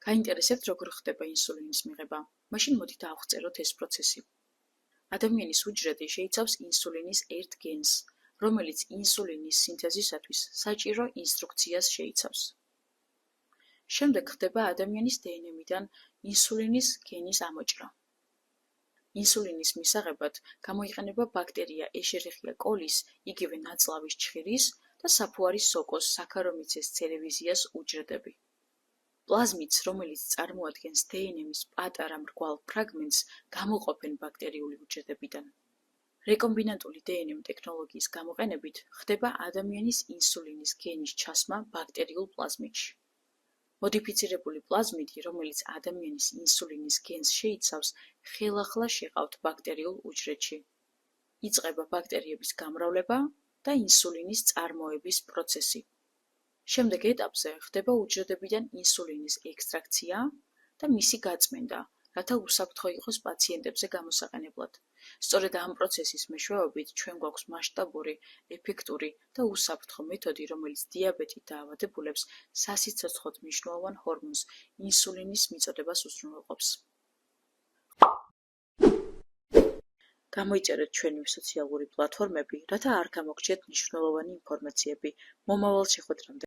გაინტერესებთ, როგორ ხდება ინსულინის მიღება? მაშინ მოდით ავღწეროთ ეს პროცესი. ადამიანის უჯრედი შეიცავს ინსულინის ერთ გენს, რომელიც ინსულინის სინთეზისათვის საჭირო ინსტრუქციას შეიცავს. შემდეგ ხდება ადამიანის დნმ-დან ინსულინის გენის ამოჭრა. ინსულინის მისაღებად გამოიყენება ბაქტერია ეშერიხია კოლის, იგივე ნაწლავის ჩხირის და საფუარის სოკოს საქარომიცეს ცელევიზიას უჯრედები. პლაზმიდს, რომელიც წარმოადგენს დნმ-ის პატარა მრგვალ ფრაგმენტს, გამოყოფენ ბაქტერიული უჯრედებიდან. რეკომბინანტული დნმ ტექნოლოგიის გამოყენებით ხდება ადამიანის ინსულინის გენის ჩასმა ბაქტერიულ პლაზმიდში. მოდიფიცირებული პლაზმიდი, რომელიც ადამიანის ინსულინის გენს შეიცავს, ხელახლა შეყავთ ბაქტერიულ უჯრედში. იწყება ბაქტერიების გამრავლება და ინსულინის წარმოების პროცესი. შემდეგ ეტაპზე ხდება უჯრედებიდან ინსულინის ექსტრაქცია და მისი გაწმენდა, რათა უსაფრთხო იყოს პაციენტებზე გამოსაყენებლად. სწორედ ამ პროცესის მეშვეობით ჩვენ გვაქვს მასშტაბური, ეფექტური და უსაფრთხო მეთოდი, რომელიც დიაბეტით დაავადებულებს სასიცოცხლოდ მნიშვნელოვან ჰორმონს ინსულინის მიწოდებას უზრუნველყოფს. გამოიწერეთ ჩვენი სოციალური პლატფორმები, რათა არ გამოგრჩეთ მნიშვნელოვანი ინფორმაციები. მომავალ შეხვედრამდე.